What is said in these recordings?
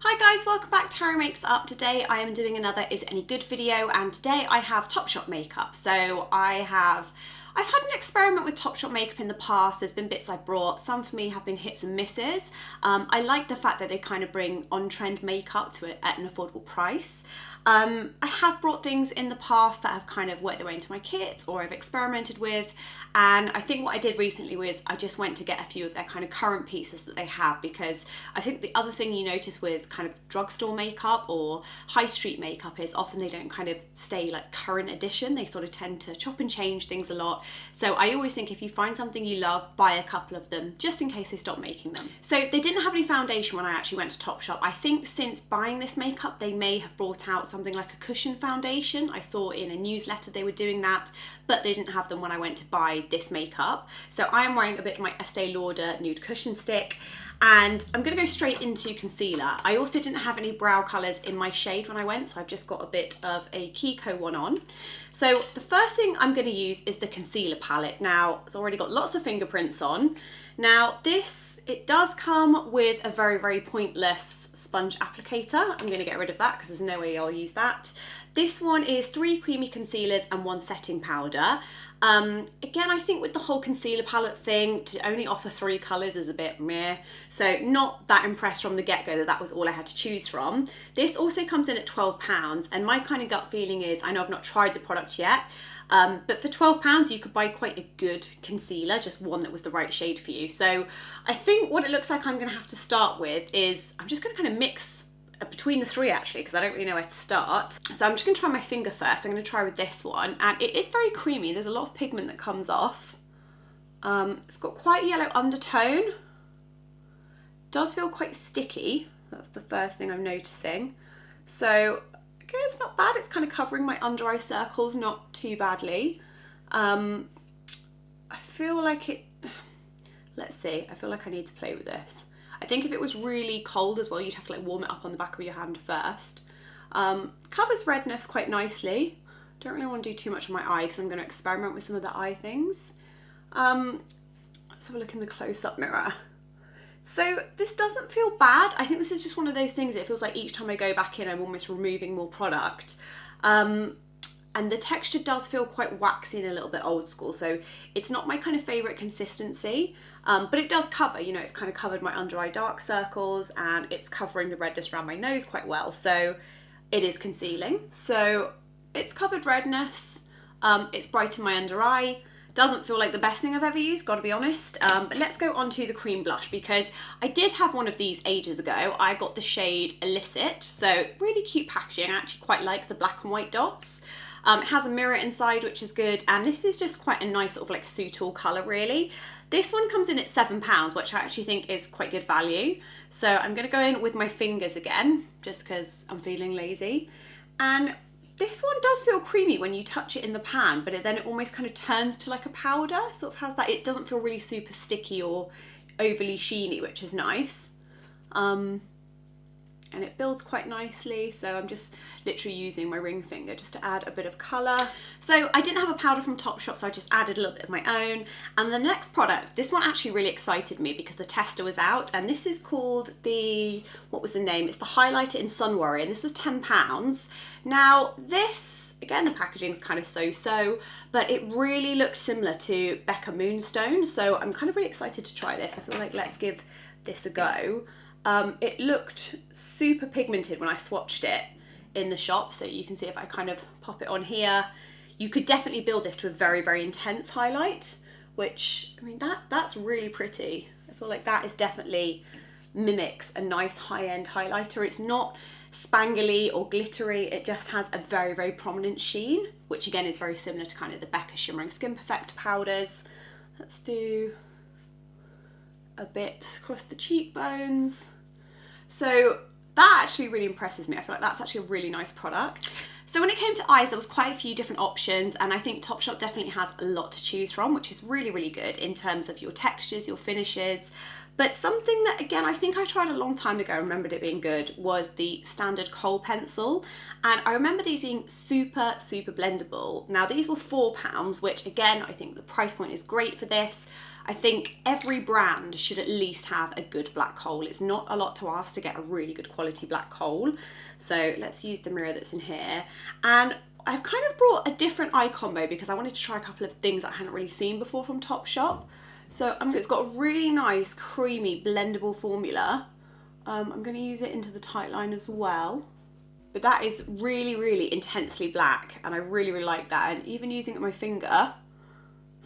Hi guys, welcome back to Harry Makes Up. Today I am doing another Is It Any Good video, and today I have Topshop makeup. So I've had an experiment with Topshop makeup in the past. There's been bits I've brought. Some for me have been hits and misses. I like the fact that they kind of bring on-trend makeup to it at an affordable price. I have brought things in the past that have kind of worked their way into my kits or I've experimented with, and I think what I did recently was I just went to get a few of their kind of current pieces that they have, because I think the other thing you notice with kind of drugstore makeup or high street makeup is often they don't kind of stay like current edition. They sort of tend to chop and change things a lot. So I always think if you find something you love, buy a couple of them just in case they stop making them. So they didn't have any foundation when I actually went to Topshop. I think since buying this makeup they may have brought out something like a cushion foundation. I saw in a newsletter they were doing that, but they didn't have them when I went to buy this makeup. So I am wearing a bit of my Estee Lauder nude cushion stick, and I'm going to go straight into concealer. I also didn't have any brow colours in my shade when I went, so I've just got a bit of a Kiko one on. So the first thing I'm going to use is the concealer palette. Now it's already got lots of fingerprints on. Now it does come with a very pointless sponge applicator. I'm going to get rid of that because there's no way I'll use that. This one is 3 creamy concealers and 1 setting powder. Again, I think with the whole concealer palette thing, to only offer 3 colours is a bit meh. So not that impressed from the get-go that that was all I had to choose from. This also comes in at £12, and my kind of gut feeling is, I know I've not tried the product yet, but for £12 you could buy quite a good concealer, just one that was the right shade for you. So I think what it looks like I'm going to have to start with is, I'm just going to kind of mix between the 3 actually, because I don't really know where to start. So I'm just going to try my finger first. I'm going to try with this one, and it is very creamy. There's a lot of pigment that comes off. It's got quite a yellow undertone. Does feel quite sticky. That's the first thing I'm noticing. So okay, it's not bad. It's kind of covering my under eye circles not too badly. I feel like it, let's see, I feel like I need to play with this. I think if it was really cold as well, you'd have to like warm it up on the back of your hand first. Covers redness quite nicely. Don't really want to do too much on my eye because I'm going to experiment with some of the eye things. Let's have a look in the close-up mirror. So this doesn't feel bad. I think this is just one of those things, it feels like each time I go back in I'm almost removing more product. And the texture does feel quite waxy and a little bit old school, so it's not my kind of favourite consistency, but it does cover, you know, it's kind of covered my under eye dark circles and it's covering the redness around my nose quite well, so it is concealing. So it's covered redness, it's brightened my under eye. Doesn't feel like the best thing I've ever used, gotta be honest. But let's go on to the cream blush, because I did have one of these ages ago. I got the shade Illicit, so really cute packaging. I actually quite like the black and white dots. It has a mirror inside, which is good, and this is just quite a nice sort of like suit-all colour really. This one comes in at £7, which I actually think is quite good value. So I'm going to go in with my fingers again, just because I'm feeling lazy. And this one does feel creamy when you touch it in the pan, but then it almost kind of turns to like a powder, sort of has that, it doesn't feel really super sticky or overly sheeny, which is nice. And it builds quite nicely, so I'm just literally using my ring finger just to add a bit of colour. So I didn't have a powder from Topshop, so I just added a little bit of my own. And the next product, this one actually really excited me because the tester was out, and this is called the, what was the name? It's the Highlighter in Sun Worry, and this was £10. Now this, again, the packaging's kind of so-so, but it really looked similar to Becca Moonstone, so I'm kind of really excited to try this. I feel like let's give this a go. It looked super pigmented when I swatched it in the shop, so you can see if I kind of pop it on here, you could definitely build this to a very intense highlight, which, I mean, that's really pretty. I feel like that is definitely mimics a nice high-end highlighter. It's not spangly or glittery, it just has a very prominent sheen, which again is very similar to kind of the Becca Shimmering Skin Perfector powders. Let's do a bit across the cheekbones. So that actually really impresses me. I feel like that's actually a really nice product. So when it came to eyes, there was quite a few different options, and I think Topshop definitely has a lot to choose from, which is really good in terms of your textures, your finishes. But something that, again, I think I tried a long time ago, I remembered it being good, was the standard Kohl Pencil. And I remember these being super blendable. Now these were £4, which again, I think the price point is great for this. I think every brand should at least have a good black kohl. It's not a lot to ask to get a really good quality black kohl. So let's use the mirror that's in here. And I've kind of brought a different eye combo because I wanted to try a couple of things I hadn't really seen before from Topshop. So it's got a really nice creamy blendable formula. I'm going to use it into the tight line as well. But that is really, really intensely black, and I really, really like that. And even using it with my finger, I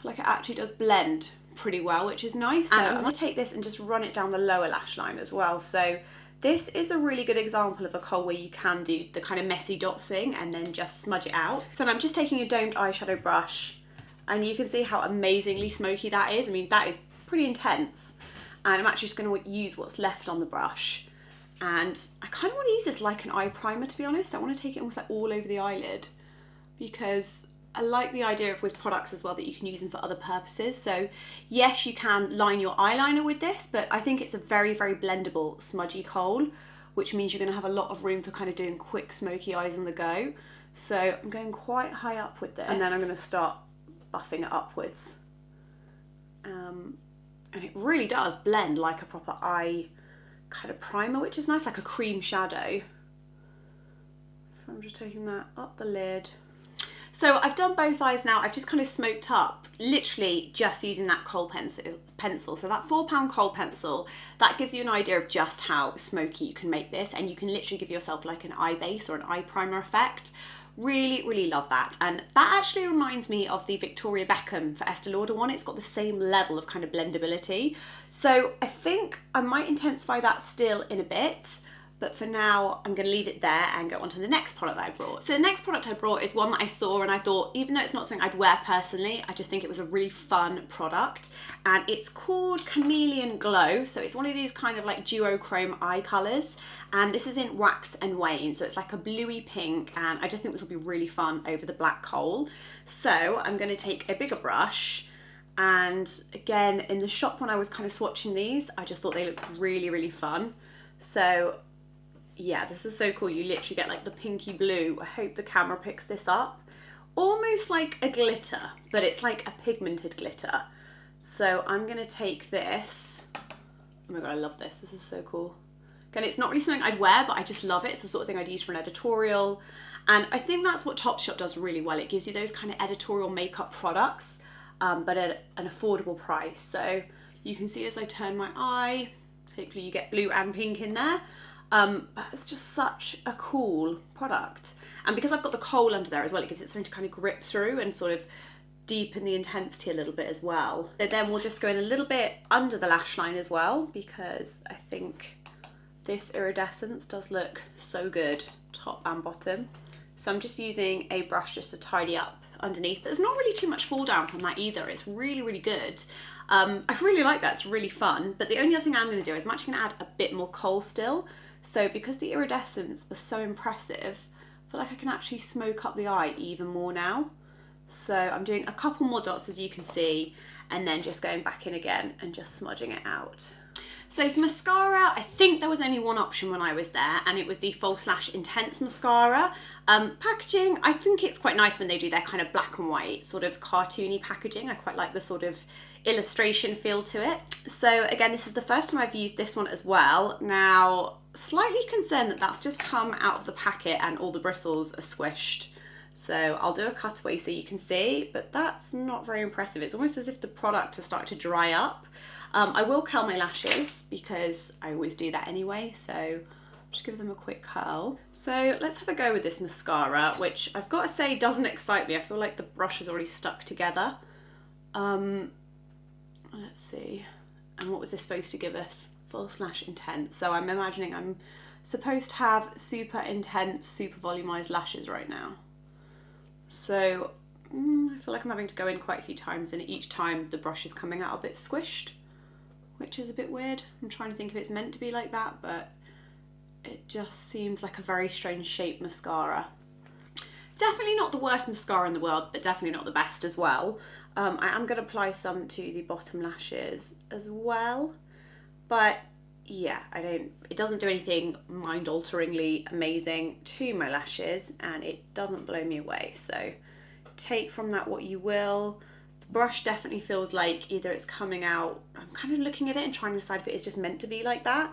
feel like it actually does blend pretty well, which is nice. And I'm going to take this and just run it down the lower lash line as well. So this is a really good example of a kohl where you can do the kind of messy dot thing and then just smudge it out. So I'm just taking a domed eyeshadow brush, and you can see how amazingly smoky that is. I mean, that is pretty intense. And I'm actually just going to use what's left on the brush. And I kind of want to use this like an eye primer, to be honest. I want to take it almost like all over the eyelid, because I like the idea of with products as well that you can use them for other purposes. So yes, you can line your eyeliner with this, but I think it's a very, very blendable smudgy kohl, which means you're going to have a lot of room for kind of doing quick smoky eyes on the go. So I'm going quite high up with this, and then I'm going to start buffing it upwards. And it really does blend like a proper eye kind of primer, which is nice, like a cream shadow. So I'm just taking that up the lid. So I've done both eyes now. I've just kind of smoked up, literally just using that Kohl pencil. So that £4 Kohl pencil, that gives you an idea of just how smoky you can make this, and you can literally give yourself like an eye base or an eye primer effect. Really, really love that. And that actually reminds me of the Victoria Beckham for Estee Lauder one. It's got the same level of kind of blendability. So I think I might intensify that still in a bit, but for now I'm going to leave it there and go on to the next product that I brought. So the next product I brought is one that I saw and I thought, even though it's not something I'd wear personally, I just think it was a really fun product. And it's called Chameleon Glow. So it's one of these kind of like duochrome eye colours. And this is in Wax and Wane. So it's like a bluey pink, and I just think this will be really fun over the black kohl. So I'm going to take a bigger brush. And again, in the shop when I was kind of swatching these, I just thought they looked really, really fun. So yeah, this is so cool. You literally get like the pinky blue. I hope the camera picks this up. Almost like a glitter, but it's like a pigmented glitter. So I'm going to take this. Oh my God, I love this. This is so cool. Again, it's not really something I'd wear, but I just love it. It's the sort of thing I'd use for an editorial. And I think that's what Topshop does really well. It gives you those kind of editorial makeup products, but at an affordable price. So you can see as I turn my eye, hopefully you get blue and pink in there. But it's just such a cool product. And because I've got the kohl under there as well, it gives it something to kind of grip through and sort of deepen the intensity a little bit as well. So then we'll just go in a little bit under the lash line as well, because I think this iridescence does look so good, top and bottom. So I'm just using a brush just to tidy up underneath. There's not really too much fall down from that either. It's really, really good. I really like that. It's really fun. But the only other thing I'm going to do is I'm actually going to add a bit more kohl still. So because the iridescence is so impressive, I feel like I can actually smoke up the eye even more now. So I'm doing a couple more dots, as you can see, and then just going back in again and just smudging it out. So for mascara, I think there was only one option when I was there, and it was the False Lash Intense Mascara. Packaging, I think it's quite nice when they do their kind of black and white, sort of cartoony packaging. I quite like the sort of illustration feel to it. So again, this is the first time I've used this one as well. Now, slightly concerned that that's just come out of the packet and all the bristles are squished. So I'll do a cutaway so you can see, but that's not very impressive. It's almost as if the product has started to dry up. I will curl my lashes because I always do that anyway, so just give them a quick curl. So let's have a go with this mascara, which I've got to say doesn't excite me. I feel like the brush is already stuck together. Let's see. And what was this supposed to give us? False Lash Intense. So I'm imagining I'm supposed to have super intense, super volumized lashes right now. So I feel like I'm having to go in quite a few times, and each time the brush is coming out a bit squished, which is a bit weird. I'm trying to think if it's meant to be like that, but it just seems like a very strange shaped mascara. Definitely not the worst mascara in the world, but definitely not the best as well. I am going to apply some to the bottom lashes as well, but yeah, it doesn't do anything mind-alteringly amazing to my lashes, and it doesn't blow me away. So take from that what you will. The brush definitely feels like either it's coming out, I'm kind of looking at it and trying to decide if it is just meant to be like that,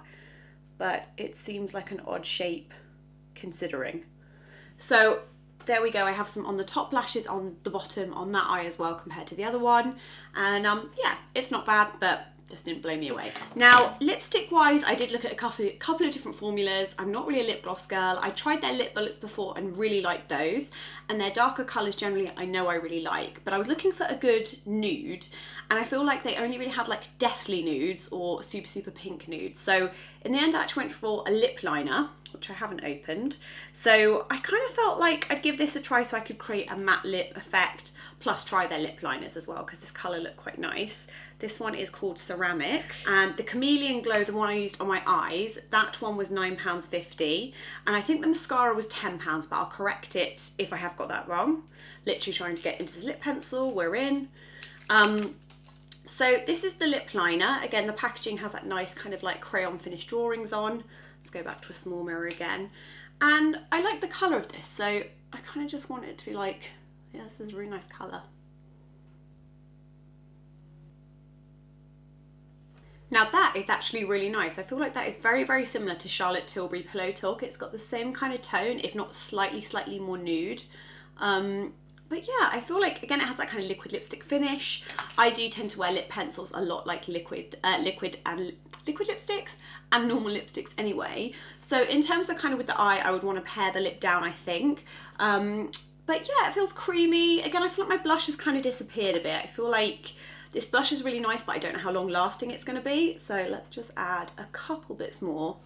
but it seems like an odd shape considering. So there we go, I have some on the top lashes, on the bottom, on that eye as well compared to the other one, and yeah, it's not bad, but just didn't blow me away. Now, lipstick wise, I did look at a couple of different formulas. I'm not really a lip gloss girl. I tried their lip bullets before and really liked those, and their darker colours generally I know I really like, but I was looking for a good nude, and I feel like they only really had like deathly nudes or super pink nudes. So in the end I actually went for a lip liner, which I haven't opened. So I kind of felt like I'd give this a try so I could create a matte lip effect, plus try their lip liners as well, because this colour looked quite nice. This one is called Ceramic, and the Chameleon Glow, the one I used on my eyes, that one was £9.50, and I think the mascara was £10, but I'll correct it if I have got that wrong. Literally trying to get into the lip pencil, we're in. So this is the lip liner. Again, the packaging has that nice kind of like crayon finish drawings on. Let's go back to a small mirror again. And I like the colour of this, so I kind of just want it to be like, yeah, this is a really nice colour. Now that is actually really nice. I feel like that is very similar to Charlotte Tilbury Pillow Talk. It's got the same kind of tone, if not slightly more nude. But yeah, I feel like, again, it has that kind of liquid lipstick finish. I do tend to wear lip pencils a lot like liquid lipsticks and normal lipsticks anyway. So in terms of kind of with the eye, I would want to pare the lip down, I think. But yeah, it feels creamy. Again, I feel like my blush has kind of disappeared a bit. I feel like this blush is really nice, but I don't know how long lasting it's going to be. So let's just add a couple bits more.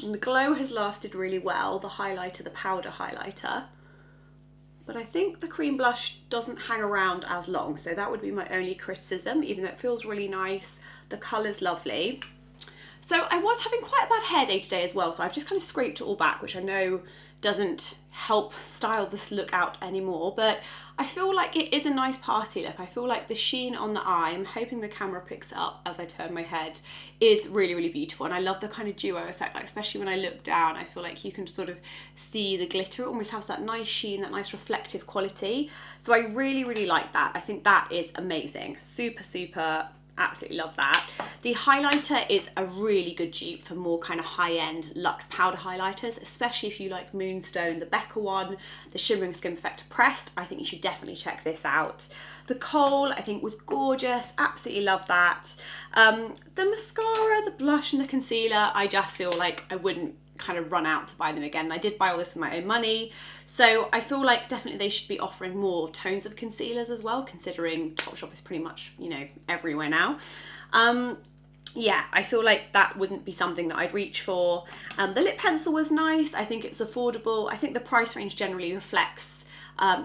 And the glow has lasted really well, the highlighter, the powder highlighter. But I think the cream blush doesn't hang around as long, so that would be my only criticism, even though it feels really nice. The colour's lovely. So I was having quite a bad hair day today as well, so I've just kind of scraped it all back, which I know doesn't help style this look out anymore, but I feel like it is a nice party look. I feel like the sheen on the eye, I'm hoping the camera picks it up as I turn my head, is really beautiful, and I love the kind of duo effect, like especially when I look down, I feel like you can sort of see the glitter. It almost has that nice sheen, that nice reflective quality, so I really like that. I think that is amazing. Super, absolutely love that. The highlighter is a really good dupe for more kind of high-end luxe powder highlighters, especially if you like Moonstone, the Becca one, the Shimmering Skin Perfector Pressed. I think you should definitely check this out. The Kohl, I think, was gorgeous. Absolutely love that. The mascara, the blush and the concealer, I just feel like I wouldn't kind of run out to buy them again. I did buy all this with my own money, so I feel like definitely they should be offering more tones of concealers as well, considering Topshop is pretty much, you know, everywhere now. Yeah, I feel like that wouldn't be something that I'd reach for. The lip pencil was nice. I think it's affordable. I think the price range generally reflects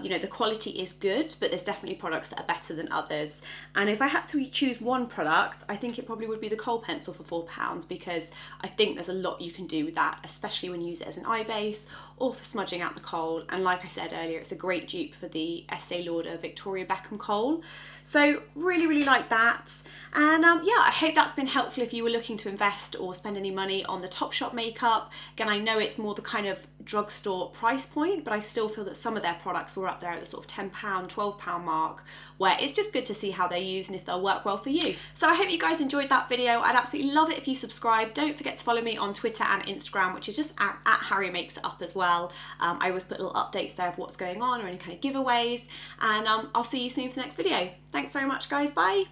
you know, the quality is good, but there's definitely products that are better than others. And if I had to choose one product, I think it probably would be the Kohl Pencil for £4, because I think there's a lot you can do with that, especially when you use it as an eye base or for smudging out the kohl. And like I said earlier, it's a great dupe for the Estee Lauder Victoria Beckham kohl. So really like that. And yeah, I hope that's been helpful if you were looking to invest or spend any money on the Topshop makeup. Again, I know it's more the kind of drugstore price point, but I still feel that some of their products were up there at the sort of £10, £12 mark, where it's just good to see how they're used and if they'll work well for you. So I hope you guys enjoyed that video. I'd absolutely love it if you subscribe. Don't forget to follow me on Twitter and Instagram, which is just at Harry Makes It Up as well. I always put little updates there of what's going on or any kind of giveaways, and I'll see you soon for the next video. Thanks very much, guys. Bye.